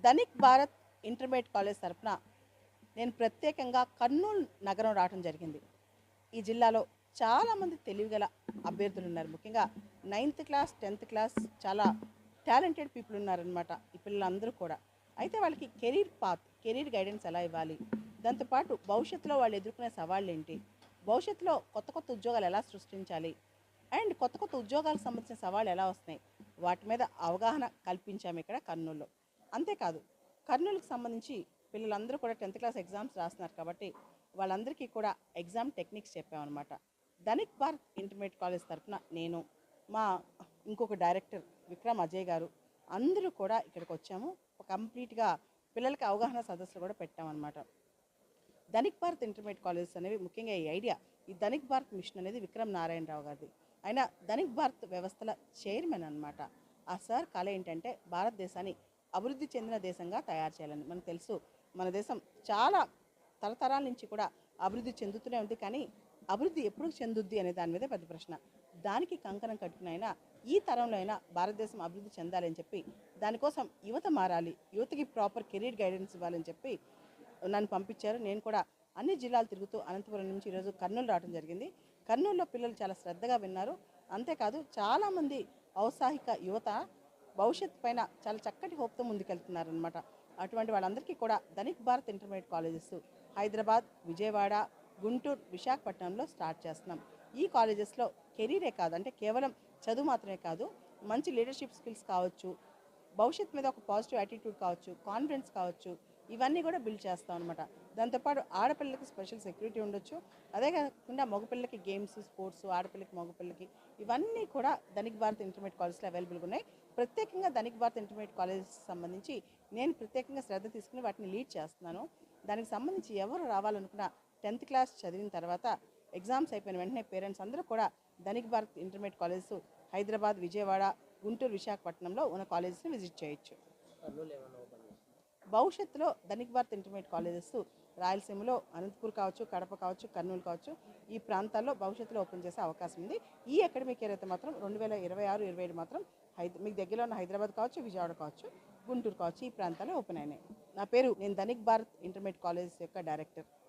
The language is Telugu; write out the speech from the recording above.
ధనిక్ భారత్ ఇంటర్మీడియట్ కాలేజ్ తరఫున నేను ప్రత్యేకంగా కర్నూలు నగరం రావడం జరిగింది. ఈ జిల్లాలో చాలామంది తెలివిగల అభ్యర్థులు ఉన్నారు. ముఖ్యంగా 9th క్లాస్ 10th క్లాస్ చాలా టాలెంటెడ్ పీపుల్ ఉన్నారనమాట ఈ పిల్లలందరూ కూడా. అయితే వాళ్ళకి కెరీర్ గైడెన్స్ ఎలా ఇవ్వాలి, దాంతోపాటు భవిష్యత్తులో వాళ్ళు ఎదుర్కొనే సవాళ్ళు ఏంటి, భవిష్యత్తులో కొత్త కొత్త ఉద్యోగాలు ఎలా సృష్టించాలి అండ్ కొత్త కొత్త ఉద్యోగాలకు సంబంధించిన సవాళ్ళు ఎలా వస్తున్నాయి, వాటి మీద అవగాహన కల్పించాము ఇక్కడ కర్నూలులో. అంతేకాదు కర్నూలుకి సంబంధించి పిల్లలందరూ కూడా 10th క్లాస్ ఎగ్జామ్స్ రాస్తున్నారు కాబట్టి వాళ్ళందరికీ కూడా ఎగ్జామ్ టెక్నిక్స్ చెప్పామన్నమాట. ధనిక్ భారత్ ఇంటర్మీడియట్ కాలేజ్ తరఫున నేను, మా ఇంకొక డైరెక్టర్ విక్రమ్ అజయ్ గారు అందరూ కూడా ఇక్కడికి వచ్చాము. కంప్లీట్గా పిల్లలకి అవగాహన సదస్సులు కూడా పెట్టామన్నమాట. ధనిక్ భారత్ ఇంటర్మీడియట్ కాలేజెస్ అనేవి ముఖ్యంగా ఈ ధనిక్ భారత్ మిషన్ అనేది విక్రమ్ నారాయణరావు గారిది. ఆయన ధనిక్ భారత్ వ్యవస్థల చైర్మన్ అనమాట. ఆ సార్ కళ ఏంటంటే భారతదేశాన్ని అభివృద్ధి చెందిన దేశంగా తయారు చేయాలని. మనకు తెలుసు మన దేశం చాలా తరతరాల నుంచి కూడా అభివృద్ధి చెందుతూనే ఉంది, కానీ అభివృద్ధి ఎప్పుడు చెందుద్ది అనే దాని మీదే పెద్ద ప్రశ్న. దానికి కంకణం కట్టుకునైనా ఈ తరంలో అయినా భారతదేశం అభివృద్ధి చెందాలని చెప్పి, దానికోసం యువత మారాలి, యువతకి ప్రాపర్ కెరీర్ గైడెన్స్ ఇవ్వాలని చెప్పి నన్ను పంపించారు. నేను కూడా అన్ని జిల్లాలు తిరుగుతూ అనంతపురం నుంచి ఈరోజు కర్నూలు రావడం జరిగింది. కర్నూలులో పిల్లలు చాలా శ్రద్ధగా విన్నారు. అంతేకాదు చాలామంది ఔత్సాహిక యువత భవిష్యత్తు పైన చాలా చక్కటి హోప్తో ముందుకెళ్తున్నారనమాట. అటువంటి వాళ్ళందరికీ కూడా ధనిక్ భారత్ ఇంటర్మీడియట్ కాలేజెస్ హైదరాబాద్, విజయవాడ, గుంటూరు, విశాఖపట్నంలో స్టార్ట్ చేస్తున్నాం. ఈ కాలేజెస్లో కెరీరే కాదు, అంటే కేవలం చదువు మాత్రమే కాదు, మంచి లీడర్షిప్ స్కిల్స్ కావచ్చు, భవిష్యత్తు మీద ఒక పాజిటివ్ యాటిట్యూడ్ కావచ్చు, కాన్ఫిడెన్స్ కావచ్చు, ఇవన్నీ కూడా బిల్డ్ చేస్తాం అనమాట. దాంతోపాటు ఆడపిల్లలకి స్పెషల్ సెక్యూరిటీ ఉండొచ్చు, అదే కాకుండా మగపిల్లలకి గేమ్స్, స్పోర్ట్స్, ఆడపిల్లలకి మగపిల్లలకి ఇవన్నీ కూడా ధనిక్ భారత్ ఇంటర్మీడియట్ కాలేజ్లో అవైలబుల్గా ఉన్నాయి. ప్రత్యేకంగా ధనిక్ భారత్ ఇంటర్మీడియట్ కాలేజ్ సంబంధించి నేను ప్రత్యేకంగా శ్రద్ధ తీసుకుని వాటిని లీడ్ చేస్తున్నాను. దానికి సంబంధించి ఎవరు రావాలనుకున్నా 10th క్లాస్ చదివిన తర్వాత ఎగ్జామ్స్ అయిపోయిన వెంటనే పేరెంట్స్ అందరూ కూడా ధనిక్ భారత్ ఇంటర్మీడియట్ కాలేజెస్ హైదరాబాద్, విజయవాడ, గుంటూరు, విశాఖపట్నంలో ఉన్న కాలేజెస్ని విజిట్ చేయొచ్చు. భవిష్యత్తులో ధనిక్ భారత్ ఇంటర్మీడియట్ కాలేజెస్ రాయలసీమలో అనంతపూర్ కావచ్చు, కడప కావచ్చు, కర్నూలు కావచ్చు, ఈ ప్రాంతాల్లో భవిష్యత్తులో ఓపెన్ చేసే అవకాశం ఉంది. ఈ అకాడమిక్ ఇయర్ అయితే మాత్రం 2026-27 మాత్రం మీకు దగ్గరలో ఉన్న హైదరాబాద్ కావచ్చు, విజయవాడ కావచ్చు, గుంటూరు కావచ్చు, ఈ ప్రాంతాల్లో ఓపెన్ అయినాయి. నేను ధనిక్ భారత్ ఇంటర్మీడియట్ కాలేజెస్ యొక్క డైరెక్టర్.